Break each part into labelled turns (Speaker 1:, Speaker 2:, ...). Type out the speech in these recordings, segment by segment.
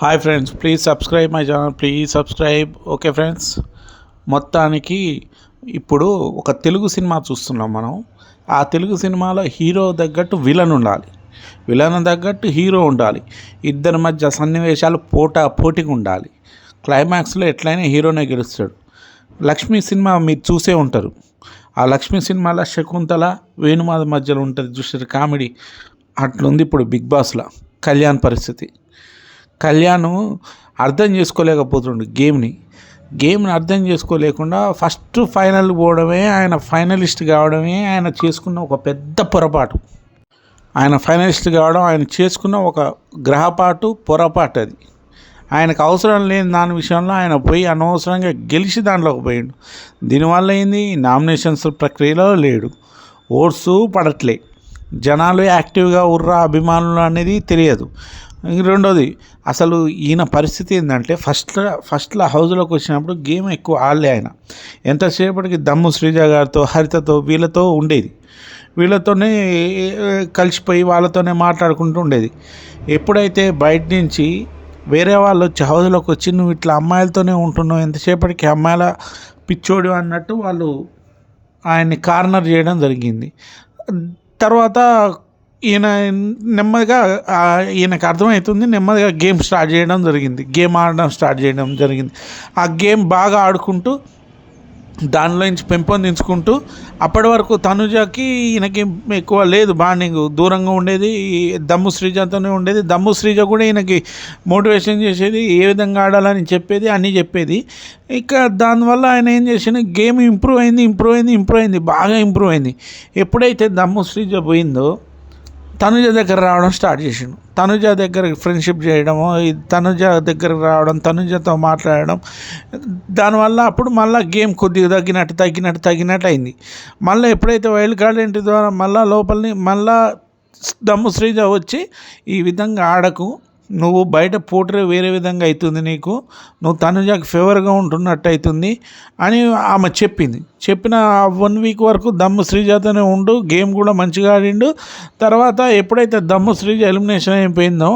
Speaker 1: Hi friends, please subscribe my channel, please subscribe. Okay friends, మొత్తానికి ఇప్పుడు ఒక Telugu cinema చూస్తున్నాం మనం. ఆ తెలుగు సినిమాలో హీరో తగ్గట్టు విలన్ ఉండాలి, విలన్ తగ్గట్టు హీరో ఉండాలి, ఇద్దరి మధ్య సన్నివేశాలు పోటీగా ఉండాలి. క్లైమాక్స్లో ఎట్లయినా హీరోనే గెలుస్తాడు. లక్ష్మీ సినిమా మీరు చూసే ఉంటారు. ఆ లక్ష్మీ సినిమాలో శకుంతల వేణుమాధ మధ్యలో ఉంటుంది చూసారు, కామెడీ. అట్లుంది ఇప్పుడు బిగ్ బాస్లో కళ్యాణ్ పరిస్థితి. కళ్యాణ్ అర్థం చేసుకోలేకపోతుండు గేమ్ని అర్థం చేసుకోలేకుండా ఫస్ట్ ఫైనల్ పోవడమే, ఆయన ఫైనలిస్ట్ కావడమే ఆయన చేసుకున్న ఒక పెద్ద పొరపాటు. ఆయన ఫైనలిస్ట్ కావడం ఆయన చేసుకున్న ఒక పొరపాటు అది. ఆయనకు అవసరం లేని దాని విషయంలో ఆయన పోయి అనవసరంగా గెలిచి దాంట్లోకి పోయిండు. దీనివల్ల ఏంది, నామినేషన్స్ ప్రక్రియలో లేడు, ఓట్స్ పడట్లే, జనాలు యాక్టివ్గా ఉర్రా అభిమానులు అనేది తెలియదు. రెండోది, అసలు ఈయన పరిస్థితి ఏంటంటే ఫస్ట్లో హౌస్లోకి వచ్చినప్పుడు గేమ్ ఎక్కువ ఆడలే ఆయన. ఎంతసేపటికి దమ్ము శ్రీజ గారితో, హరితతో, వీళ్ళతో ఉండేది, వీళ్ళతోనే కలిసిపోయి వాళ్ళతోనే మాట్లాడుకుంటూ ఉండేది. ఎప్పుడైతే బయట నుంచి వేరే వాళ్ళు వచ్చి హౌస్లోకి వచ్చి నువ్వు ఇట్లా అమ్మాయిలతోనే ఉంటున్నావు, ఎంతసేపటికి అమ్మాయిల పిచ్చోడు అన్నట్టు వాళ్ళు ఆయన్ని కార్నర్ చేయడం జరిగింది. తర్వాత ఈయనకు అర్థమవుతుంది, నెమ్మదిగా గేమ్ ఆడడం స్టార్ట్ చేయడం జరిగింది. ఆ గేమ్ బాగా ఆడుకుంటూ దానిలో నుంచి పెంపొందించుకుంటూ అప్పటి వరకు తనుజకి ఈయనకి ఎక్కువ లేదు బాండింగ్, దూరంగా ఉండేది, దమ్ము శ్రీజతోనే ఉండేది. దమ్ము శ్రీజ కూడా ఈయనకి మోటివేషన్ చేసేది, ఏ విధంగా ఆడాలని చెప్పేది, అన్నీ చెప్పేది. ఇక దానివల్ల ఆయన ఏం చేసిన, గేమ్ ఇంప్రూవ్ అయింది, బాగా ఇంప్రూవ్ అయింది. ఎప్పుడైతే దమ్ము శ్రీజ పోయిందో తనుజ దగ్గర రావడం స్టార్ట్ చేసిండు. తనుజ దగ్గర ఫ్రెండ్షిప్ చేయడము, తనుజ దగ్గరకు రావడం, తనుజతో మాట్లాడడం, దానివల్ల అప్పుడు మళ్ళీ గేమ్ కొద్దిగా తగ్గినట్టు అయింది. మళ్ళీ ఎప్పుడైతే వైల్డ్ కార్డ్ ఎంట్రీ ద్వారా మళ్ళా దమ్ము శ్రీజ వచ్చి ఈ విధంగా ఆడకు, నువ్వు బయట పోట్రే వేరే విధంగా అవుతుంది, నువ్వు తనుజకి ఫేవర్గా ఉంటున్నట్టు అవుతుంది అని ఆమె చెప్పిన 1 వీక్ వరకు దమ్ము శ్రీజతోనే ఉండు, గేమ్ కూడా మంచిగా ఆడిండు. తర్వాత ఎప్పుడైతే దమ్ము శ్రీజ ఎలిమినేషన్ అయిపోయిందో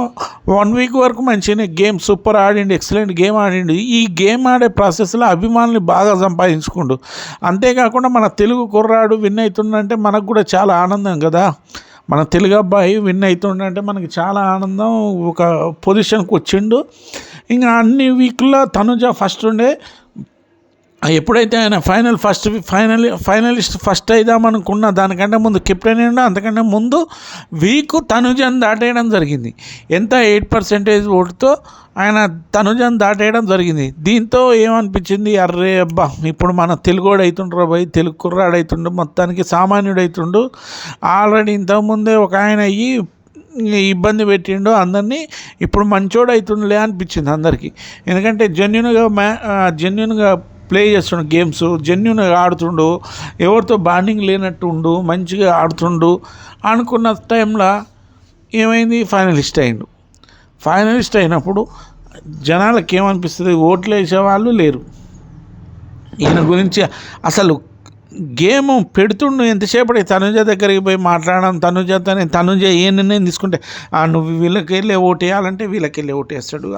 Speaker 1: 1 వీక్ వరకు మంచిగానే గేమ్ సూపర్ ఆడిండు, ఎక్సలెంట్ గేమ్ ఆడిండు. ఈ గేమ్ ఆడే ప్రాసెస్లో అభిమానులు బాగా సంపాదించుకుండు. అంతేకాకుండా మన తెలుగు కుర్రాడు విన్ అవుతుండంటే మనకు కూడా చాలా ఆనందం కదా. మన తెలుగు అబ్బాయి విన్ అవుతుండంటే మనకి చాలా ఆనందం. ఒక పొజిషన్కి వచ్చిండు. ఇంకా అన్ని వీక్లో తనుజ ఫస్ట్ ఉండే, ఎప్పుడైతే ఆయన ఫైనలిస్ట్ ఫస్ట్ అయిదామనుకున్న దానికంటే ముందు కెప్టెన్ ఉండే, అంతకంటే ముందు వీక్ తనుజను దాటేయడం జరిగింది. ఎంత 8% ఓటుతో ఆయన తనుజను దాటేయడం జరిగింది. దీంతో ఏమనిపించింది, అర్రే అబ్బా ఇప్పుడు మన తెలుగుడు అవుతుండ్రు పోయి, తెలుగు కుర్రాడు అవుతుండు, మొత్తానికి సామాన్యుడు అవుతుండు. ఆల్రెడీ ఇంతకుముందే ఒక ఆయన అయ్యి ఇబ్బంది పెట్టిండు అందరినీ, ఇప్పుడు మంచోడు అవుతుండలే అనిపించింది అందరికీ. ఎందుకంటే జెన్యున్గా ప్లే చేస్తుండు, గేమ్స్ జెన్యున్గా ఆడుతుండు, ఎవరితో బాండింగ్ లేనట్టు ఉండు, మంచిగా ఆడుతుండు అనుకున్న టైంలో ఏమైంది, ఫైనలిస్ట్ అయినప్పుడు జనాలకి ఏమనిపిస్తుంది, ఓట్లు వేసేవాళ్ళు లేరు. ఈయన గురించి అసలు గేమ్ పెడుతుండు, ఎంతసేపటి తనుజ దగ్గరికి పోయి మాట్లాడడం, తనుజ ఏ నిర్ణయం తీసుకుంటే నువ్వు వీళ్ళకెళ్ళి ఓటు వేయాలంటే వీళ్ళకెళ్ళి ఓటు వేస్తాడు.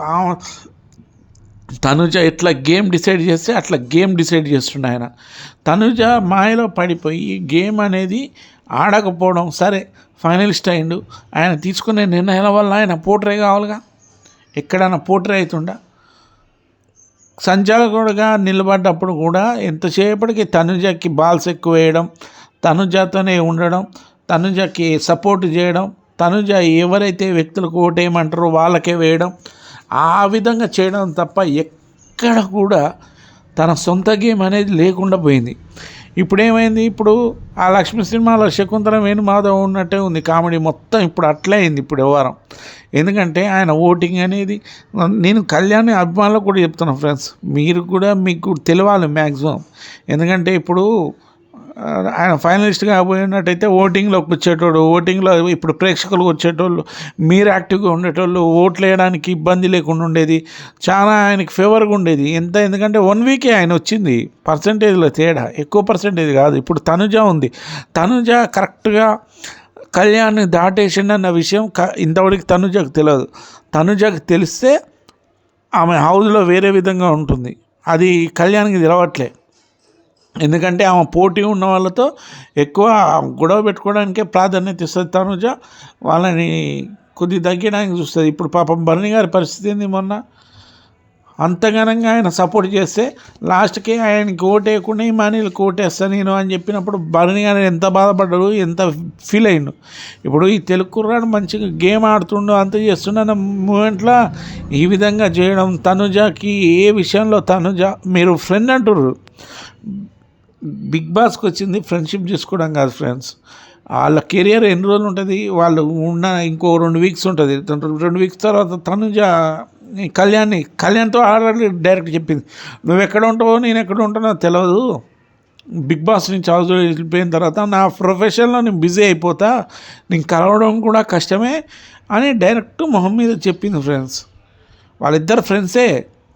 Speaker 1: తనుజ ఎట్లా గేమ్ డిసైడ్ చేస్తే అట్లా గేమ్ డిసైడ్ చేస్తుండే ఆయన. తనుజ మాయలో పడిపోయి గేమ్ అనేది ఆడకపోవడం. సరే ఫైనలిస్ట్ అయిండు, ఆయన తీసుకునే నిర్ణయాల వల్ల ఆయన పోట్రే కావాలిగా, ఎక్కడైనా పోట్రే అవుతుండా. సంచాలకుడుగా నిలబడ్డప్పుడు కూడా ఎంతసేపటికి తనుజకి బాల్స్ ఎక్కువ వేయడం, తనుజతోనే ఉండడం, తనుజకి సపోర్ట్ చేయడం, తనుజ ఎవరైతే వ్యక్తులకు ఓటేయమంటారో వాళ్ళకే వేయడం, ఆ విధంగా చేయడం తప్ప ఎక్కడ కూడా తన సొంత గేమ్ అనేది లేకుండా పోయింది. ఇప్పుడు ఏమైంది, ఇప్పుడు ఆ లక్ష్మీ సినిమాలో శకుంతల వేణుమాధవ్ ఉన్నట్టే ఉంది కామెడీ మొత్తం. ఇప్పుడు అట్లే అయింది ఇప్పుడు వ్యవహారం. ఎందుకంటే ఆయన ఓటింగ్ అనేది, నేను కళ్యాణ్ అభిమానులకు కూడా చెప్తున్నాను ఫ్రెండ్స్, మీరు కూడా మీకు తెలియాలి మ్యాక్సిమం. ఎందుకంటే ఇప్పుడు ఆయన ఫైనలిస్ట్గా పోయినట్టయితే ఓటింగ్లోకి ఓటింగ్లో ఇప్పుడు ప్రేక్షకులు వచ్చేటోళ్ళు, మీరు యాక్టివ్గా ఉండేటోళ్ళు, ఓట్లు వేయడానికి ఇబ్బంది లేకుండా ఉండేది, చాలా ఆయనకి ఫేవర్గా ఉండేది. ఎందుకంటే 1 వీకే ఆయన వచ్చింది, పర్సంటేజ్లో తేడా, ఎక్కువ పర్సంటేజ్ కాదు. ఇప్పుడు తనుజ ఉంది, తనుజ కరెక్ట్గా కళ్యాణ్ని దాటేసిండన్న విషయం ఇంతవరకు తనుజకు తెలియదు. తనుజకు తెలిస్తే ఆమె హౌస్లో వేరే విధంగా ఉంటుంది. అది కళ్యాణ్కి తెలవట్లే. ఎందుకంటే ఆమె పోటీ ఉన్న వాళ్ళతో ఎక్కువ గొడవ పెట్టుకోవడానికే ప్రాధాన్యత ఇస్తుంది తనుజ. వాళ్ళని కొద్దిగా తగ్గడానికి చూస్తుంది. ఇప్పుడు పాపం భరణి గారి పరిస్థితి ఏంది, మొన్న అంతగానంగా ఆయన సపోర్ట్ చేస్తే లాస్ట్కి ఆయనకి ఓటేయకుండా ఇమానియల్కి ఓటేస్తా నేను అని చెప్పినప్పుడు భరణి గారు ఎంత బాధపడ్డాడు, ఎంత ఫీల్ అయ్యిండు. ఇప్పుడు ఈ తెలుగు కుర్రాడు మంచిగా గేమ్ ఆడుతుండు, అంత చేస్తున్న మూమెంట్లో ఈ విధంగా చేయడం, తనుజకి ఏ విషయంలో తనుజ మీరు ఫ్రెండ్ అంటుర్రు, బిగ్ బాస్కి వచ్చింది ఫ్రెండ్షిప్ చేసుకోవడం కాదు ఫ్రెండ్స్. వాళ్ళ కెరియర్ ఎన్ని రోజులు ఉంటుంది, వాళ్ళు ఉన్న ఇంకో 2 వీక్స్ ఉంటుంది. 2 వీక్స్ తర్వాత తనుజ కళ్యాణ్తో ఆల్రెడీ డైరెక్ట్ చెప్పింది, నువ్వు ఎక్కడ ఉంటావో నేను ఎక్కడ ఉంటానో తెలియదు, బిగ్ బాస్ నుంచి హౌస్ వెళ్ళిపోయిన తర్వాత నా ప్రొఫెషన్లో నేను బిజీ అయిపోతా, నేను కలవడం కూడా కష్టమే అని డైరెక్ట్ మొహం మీద చెప్పింది ఫ్రెండ్స్. వాళ్ళిద్దరు ఫ్రెండ్సే,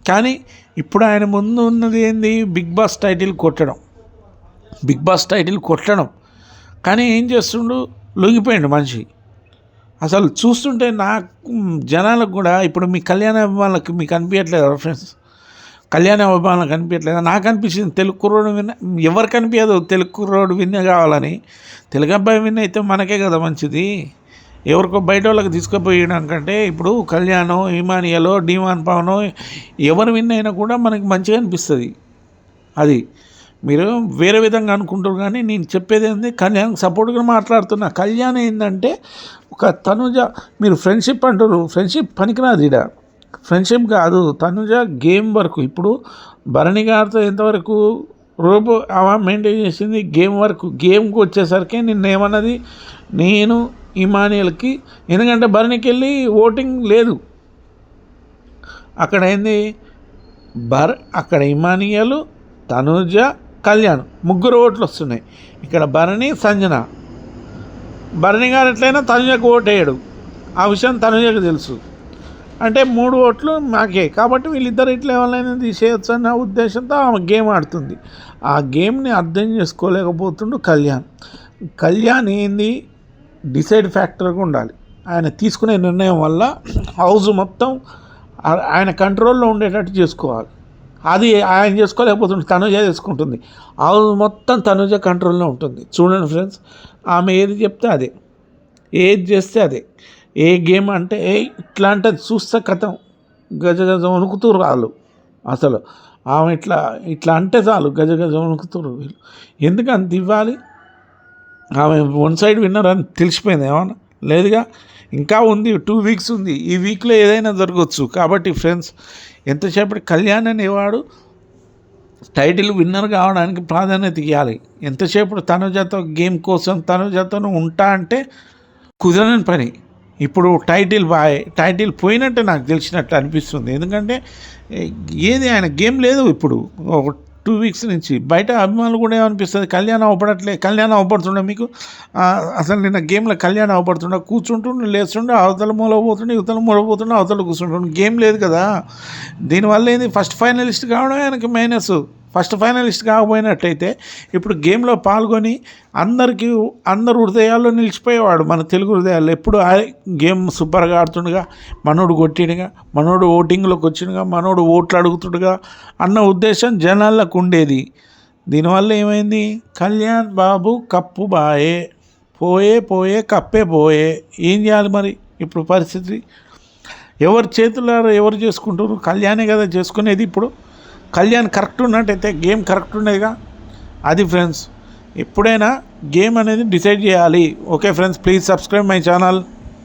Speaker 1: కానీ ఇప్పుడు ఆయన ముందు ఉన్నది ఏంది, బిగ్ బాస్ టైటిల్ కొట్టడం. కానీ ఏం చేస్తుండు, లొంగిపోయాడు మనిషి. అసలు చూస్తుంటే నాకు జనాలకు కూడా ఇప్పుడు మీ కళ్యాణ అభిమానులకు మీకు అనిపించట్లేదు ఫ్రెండ్స్, కళ్యాణ అభిమానులకు అనిపించట్లేదు, నాకు అనిపించింది తెలుగు కుర్రోడు విన్న, ఎవరికి అనిపించదు తెలుగు కుర్రోడు విన్న కావాలని. తెలుగు అబ్బాయి విన్న అయితే మనకే కదా మంచిది, ఎవరికో బయట వాళ్ళకి తీసుకుపోయడానికంటే ఇప్పుడు కళ్యాణం, ఇమానియలో, డిమాన్ పవనో ఎవరు విన్ అయినా కూడా మనకి మంచిగా అనిపిస్తుంది. అది మీరు వేరే విధంగా అనుకుంటారు, కానీ నేను చెప్పేది ఏంటి, కళ్యాణ్కి సపోర్ట్గా మాట్లాడుతున్నా. కళ్యాణ్ ఏంటంటే ఒక తనుజ, మీరు ఫ్రెండ్షిప్ అంటారు, ఫ్రెండ్షిప్ పనికిరాదు ఇక్కడ, ఫ్రెండ్షిప్ కాదు, తనుజ గేమ్ వరకు. ఇప్పుడు భరణి గారితో ఎంతవరకు రోబో అవ మెయింటైన్ చేసింది, గేమ్కి వచ్చేసరికి నిన్నేమన్నది, నేను ఇమానియల్కి, ఎందుకంటే భరణికి వెళ్ళి ఓటింగ్ లేదు, అక్కడ ఏంది అక్కడ ఇమానియల్, తనుజ, కళ్యాణ్ 3 ఓట్లు వస్తున్నాయి. ఇక్కడ భరణి, సంజన. భరణి గారు ఎట్లయినా తనుజకు ఓటేయడు, ఆ విషయం తనుజకు తెలుసు. అంటే 3 ఓట్లు మాకే, కాబట్టి వీళ్ళిద్దరు ఇట్లా ఎవరైనా తీసేయచ్చు అన్న ఉద్దేశంతో ఆమె గేమ్ ఆడుతుంది. ఆ గేమ్ని అర్థం చేసుకోలేకపోతుండు కళ్యాణ్ ఏంది, డిసైడ్ ఫ్యాక్టర్గా ఉండాలి. ఆయన తీసుకునే నిర్ణయం వల్ల హౌస్ మొత్తం ఆయన కంట్రోల్లో ఉండేటట్టు చేసుకోవాలి. అది ఆయన చేసుకోలేకపోతుంది, తనుజ చేసుకుంటుంది. హౌస్ మొత్తం తనుజ కంట్రోల్లో ఉంటుంది. చూడండి ఫ్రెండ్స్, ఆమె ఏది చెప్తే అదే, ఏది చేస్తే అదే. ఏ గేమ్ అంటే ఇట్లా అంటే చూస్తే కథం గజ వణుకుతురు వాళ్ళు. అసలు ఆమె ఇట్లా అంటే చాలు గజ వణుకుతురు వీళ్ళు. ఎందుకు అంత ఇవ్వాలి, ఆమె 1 సైడ్ విన్నర్ అని తెలిసిపోయింది ఏమన్నా లేదుగా, ఇంకా ఉంది, 2 వీక్స్ ఉంది. ఈ వీక్లో ఏదైనా జరగవచ్చు. కాబట్టి ఫ్రెండ్స్, ఎంతసేపటి కళ్యాణ్ అనేవాడు టైటిల్ విన్నర్ కావడానికి ప్రాధాన్యత ఇవ్వాలి. ఎంతసేపు తనుజతో గేమ్ కోసం తనుజతో ఉంటా అంటే కుదరని పని. ఇప్పుడు టైటిల్ పోయినట్టే నాకు తెలిసినట్టు అనిపిస్తుంది. ఎందుకంటే ఏది ఆయన గేమ్ లేదు ఇప్పుడు 2 వీక్స్ నుంచి. బయట అభిమానులు కూడా ఏమనిపిస్తుంది, కళ్యాణ్ అవపడుతుండే మీకు. అసలు నిన్న గేమ్లో కళ్యాణ్ అవపడుతుండే, కూర్చుంటుండే, లేస్తుండే, అవతల మూల పోతుండే, అవతల కూర్చుంటుండే. గేమ్ లేదు కదా. దీనివల్ల ఏంది, ఫస్ట్ ఫైనలిస్ట్ కావడం ఆయనకి మైనస్. ఫస్ట్ ఫైనలిస్ట్ కాకపోయినట్టయితే ఇప్పుడు గేమ్లో పాల్గొని అందరు హృదయాల్లో నిలిచిపోయేవాడు, మన తెలుగు హృదయాల్లో. ఎప్పుడు గేమ్ సూపర్గా ఆడుతుండగా, మనోడు కొట్టిడుగా, మనోడు ఓటింగ్లోకి వచ్చిండుగా, మనోడు ఓట్లు అడుగుతుండగా అన్న ఉద్దేశం జనాలకు ఉండేది. దీనివల్ల ఏమైంది, కళ్యాణ్ బాబు కప్పు బాయే, పోయే కప్పే పోయే. ఏం చేయాలి మరి ఇప్పుడు పరిస్థితి? ఎవరి చేతుల్లో ఎవరు చేసుకుంటారు? కళ్యాణే కదా చేసుకునేది. ఇప్పుడు కళ్యాణ్ కరెక్ట్ ఉన్నట్టయితే గేమ్ కరెక్ట్ ఉండేదిగా. అది ఫ్రెండ్స్, ఎప్పుడైనా గేమ్ అనేది డిసైడ్ చేయాలి. Okay friends, please subscribe my channel.